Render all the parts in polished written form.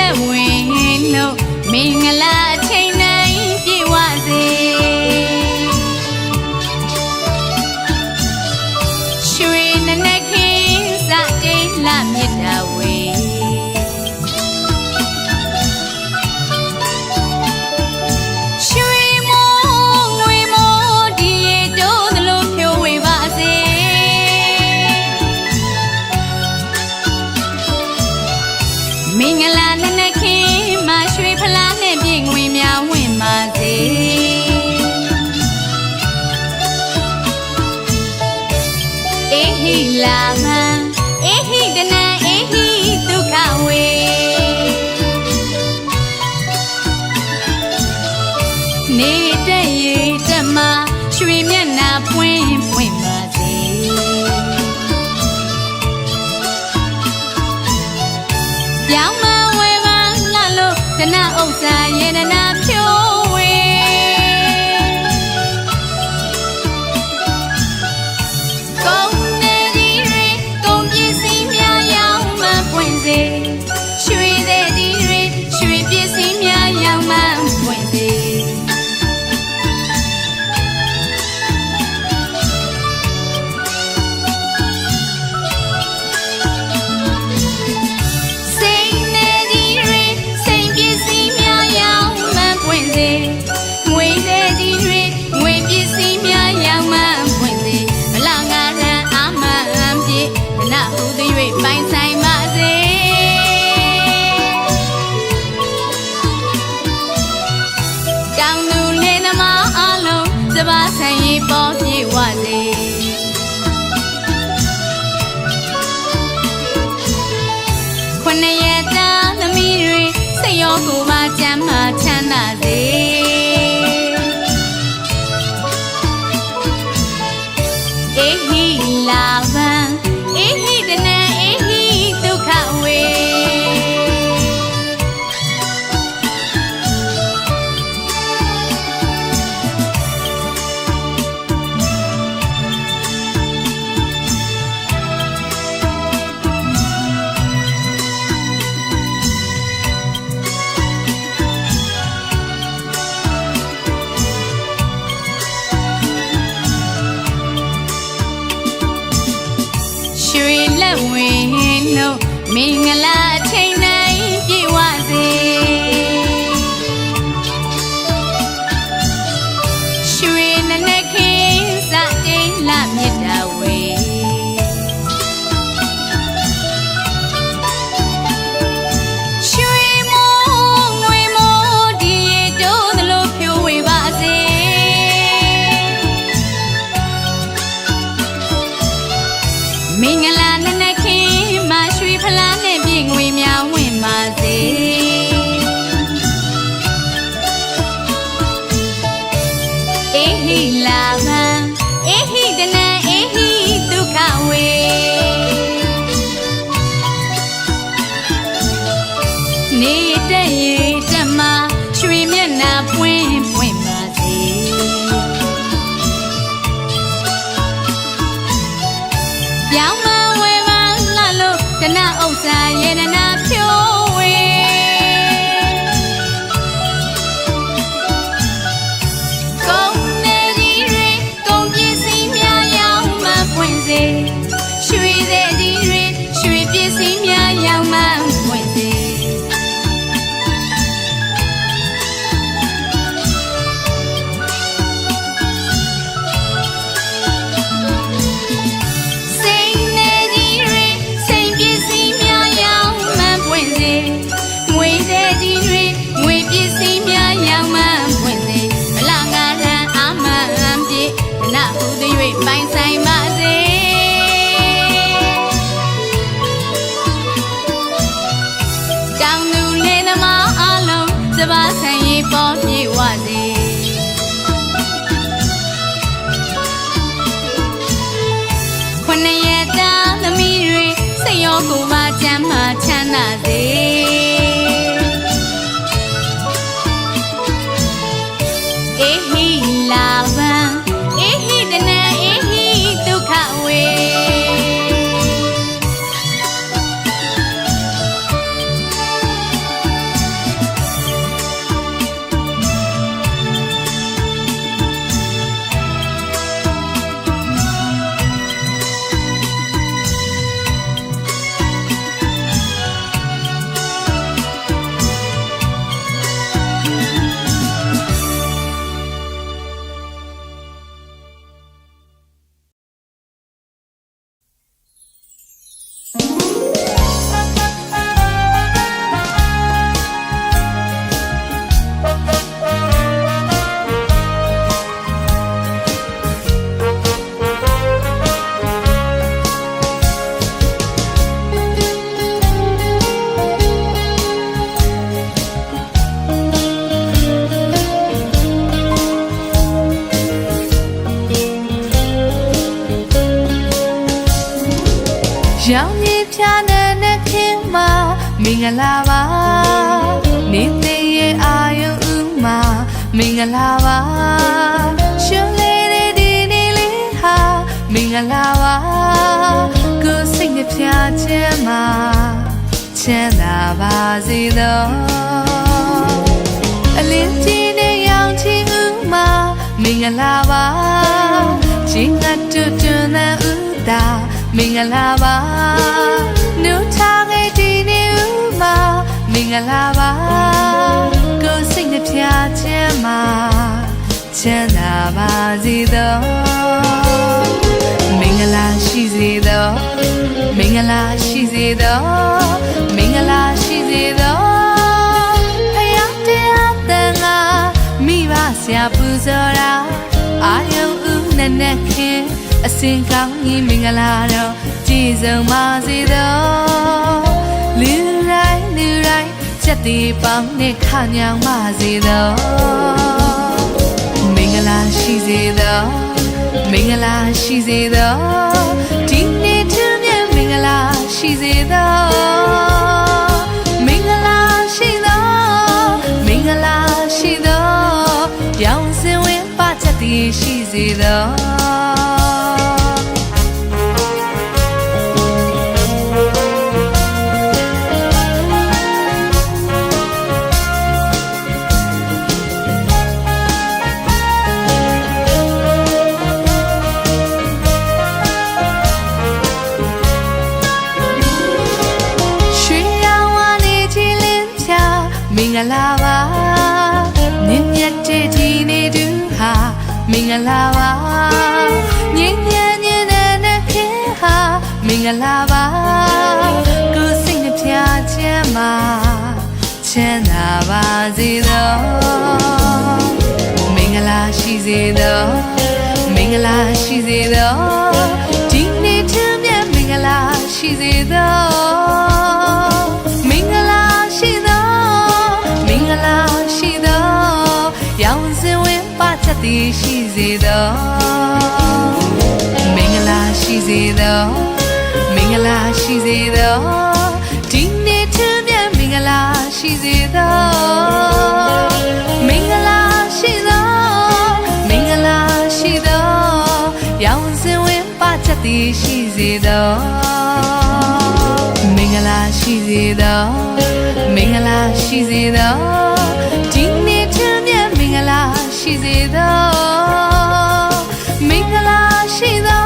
လက်ဝင်လို့မင်္ဂလာအချိန်တိုင်းပြည့်ဝစေရွှေနနက်ခင်းစတိန်လမြတ်တာဝေရွှေမိုးငွေမိုးဒီရေတိုးသလိုဖြိုးဝေပါစေမင်္ဂလာနနက်ခင်းမှာရွှေဖလားနဲ့ပြည့်ငွေများဝင်ပါစေအေဟိလာမံအေဟိတနံအေဟိဒုက္ခဝေနေတဲ့ရေတက်မှာရွှေမျက်နှာပွင့်ပွင့်ပါစေပြောင်းမဝဲပါလှလို့တဏှဥစ္စာယေတနာဖြိုးဝေကုန်နေကြီးတွေကုန်ပစ္စည်းများရောင်းမှပွင့်စေရွှေတဲ့ကြီးတွေရွှေပစ္စည်းများရောင်းမှပွင့်စေငွေတဲ့ကြီးတွေငွေပစ္စည်းများရောင်းမှပွင့်စေမလငါရန်အာမန်ပြေနတ်ဟူသည်၍ပိုင်ဆိုင်ပါစေတောင်သူလင်းသမားအလုံးစပါးဆိုင်ရေးပေါ်ပြေဝစေခုနှစ်ရက်သားသမီးတွေစိတ်ရောကိုယ်ပါကျမ်းမာချမ်းသာစေအေဟိလာဗံအေဟိတနံအေဟိဒုက္ခဝေရွှေလက်ဝင်လို့မင်္ဂလာအချိန်တိုင်းပြည့်ဝစေရွှေနနက်ခင်းစတိန်လမြတ်တာဝေရွှေမိုးငွေမိုးဒီရေတိုးသလိုဖြိုးဝေပါစေမင်္ဂလာနနက်ခင်းမှာရွှေဖလားနဲ့ပြည့်ငွေများဝင်ပါစေအေဟိလာမံအေဟိတနံအေဟိဒုက္ခဝေနေတဲ့ရေတက်မှာရွှေမျက်နှာပွင့်ပွင့်ပါစေပြောင်းမဝဲပါလှလို့တဏှဥစ္စာယေတနာဖြိုးဝေကုန်နေကြီးတွေကုန်ပစ္စည်းများရောင်းမှပွင့်စေရွှေတဲ့ကြီးတွေရွှေပစ္စည်းများရောင်းမှပွင့်စေစိတ်နေကြီးတွေစိတ်ပစ္စည်းများရောင်းမှ ရောင်ကြီးဖြာနဲ့နဲ့ခင်မှာမင်္ဂလာပါနေသေးရဲ့အာယုဥမှာမင်္ဂလာပါရှင်လေးတဲ့ဒီနေ့လေးဟာမင်္ဂလာပါကိုယ်စိတ်နှပြခြင်းမှာချမ်းသာပါစေသောအလင်းကြီးနဲ့ရောင်ချီဥမှာမင်္ဂလာပါချင်းငတ်တူတူနဲ့ဥတာမင်္ဂလာပါနုထားခဲ့ဒီနေ့ဥမှာမင်္ဂလာပါကိုယ်စိတ်နှပြခြင်းမှာချမ်းသာပါစေသောမင်္ဂလာရှိစေသောမင်္ဂလာရှိစေသောမင်္ဂလာရှိစေသောဖယားတရားတန်ခါမိဘဆရာပူဇော်တာအာယုဥနဲ့နဲ့ခင်အစင်ကောင်းကြီးမင်္ဂလာတော့ကြည်စုံပါစေသောလူတိုင်းချက်တီပေါင်းနဲ့ခညောင်ပါစေသောမင်္ဂလာရှိစေသောမင်္ဂလာရှိစေသောဒီနေ့ထူးမြတ်မင်္ဂလာရှိစေသောမင်္ဂလာရှိသောမင်္ဂလာရှိသောရောင်စင်ဝင်ပါချက်တီရှိစေသောမင်္ဂလာပါမြင့်မြတ်တဲ့ဒီနေ့တူဟာမင်္ဂလာပါငြိမ်းချမ်းခြင်းနဲ့ခင်ဟာမင်္ဂလာပါကိုယ်စိတ်နှပြခြင်းမှာချမ်းသာပါစေသောမင်္ဂလာရှိစေသောမင်္ဂလာရှိစေသောဒီနေ့ထူးမြတ်မင်္ဂလာရှိစေသောမင်္ဂလာရှိသောမင်္ဂလာရှိသောရောင်စင်ဝင်ပါချက်သည်ရှိစေသောမင်္ဂလာရှိစေသောမင်္ဂလာရှိစေသောဒီနေ့ထူးမြတ်မင်္ဂလာရှိစေသောမင်္ဂလာရှိသောမင်္ဂလာရှိသောရောင်စင်ဝင်ပါချက်သည်ရှိစေသောမင်္ဂလာရှိစေသောမင်္ဂလာရှိစေသောဒီနေ့ထူးမြတ်မင်္ဂလာရှိစေသောမင်္ဂလာရှိသော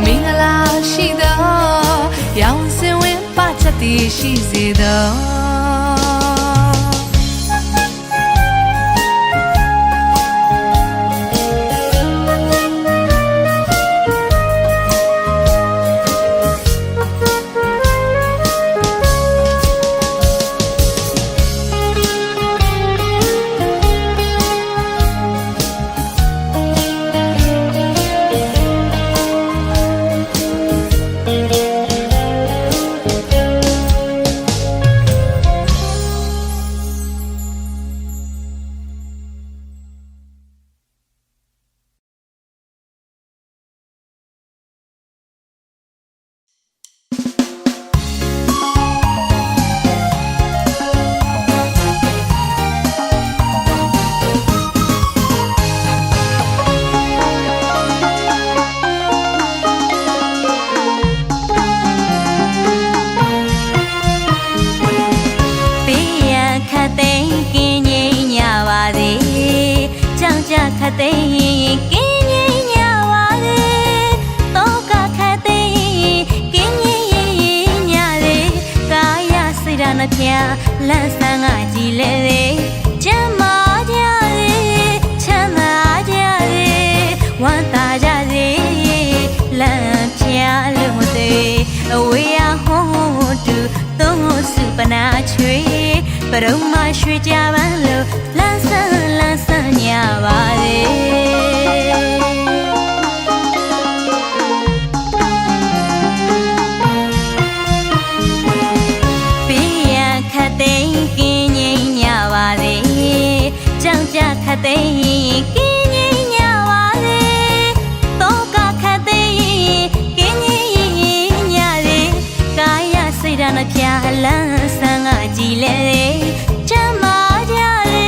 မင်္ဂလာရှိသောရောင်စင်ဝင်ပါချက်သည်ရှိစေသောခတ်သိမ်းကင်းငြိမ်းညာပါလေတော့ကခတ်သိမ်းကင်းငြိမ်းညာလေကာယစိတ်ဓာတ်နှပြလန့်ဆန်းကကြည်လေကျမ်းမာကြလေချမ်းသာကြလေဝမ်းသာကြစေလန့်ပြလို့မသေးအဝေးရဟောတူသုံးစုပနာချွေပရုံမရွှေကြပန်းလို့လန့်ဆန်းညာပါလေခတ်သိမ်းကင်းငြိမ်းညာပါလေတော့ကခတ်သိမ်းကင်းငြိမ်းညာလေ ဖြာလန်းဆန်းကကြည်လဲချမ်းသာကြစေ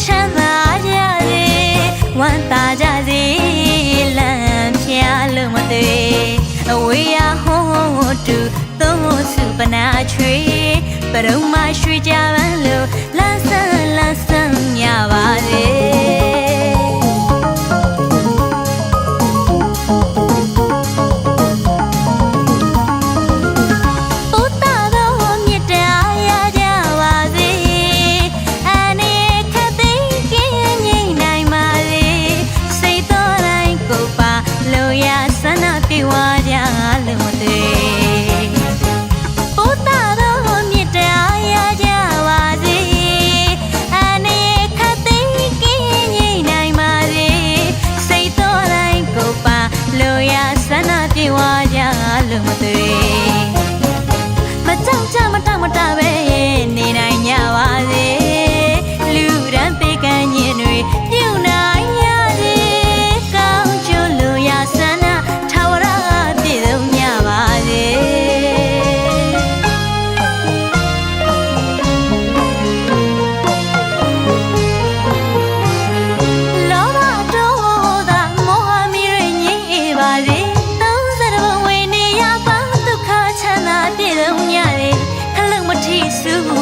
ချမ်းသာကြစေဝမ်းသာကြစေလမ်းဖြာလို့မသွေအဝေးရဟောတူသုံးစုပနာချွေပရုံမရွှေကြပန်းလို့လန်းဆန်းညပါစေပြေဝကြလို့မသိဘုဒ္ဓတော်မြတ်တရားရကြပါစေအနေခတ်သိမ်းကင်းငြိမ်နိုင်ပါစေစိတ်တော်တိုင်းကိုပါလို့ရဆန္ဒပြေဝကြလို့မသိမကြောက်ကြမတမတပဲနေနိုင်ကြပါစေလူရန်ပေကံညင်တွေပြုနိုင်ရစေကောင်းကျိုးလို့ရဆန္ဒ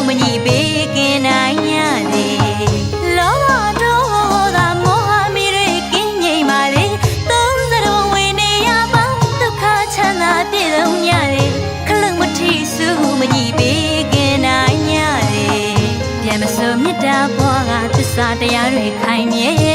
မညီပေးကင်းနိုင်ရလေလောဘတို့သာမောဟမီတွေကင်းငြိမ်ပါလေသုံးစရုံဝင်နေရပေါင်းဒုက္ခချမ်းသာပြည့်စုံရလေခလုံးမထီစုမညီပေးကင်းနိုင်ရလေပြန်မစိုးမြတ်တာဘောကသစ္စာတရားတွေခိုင်မြဲ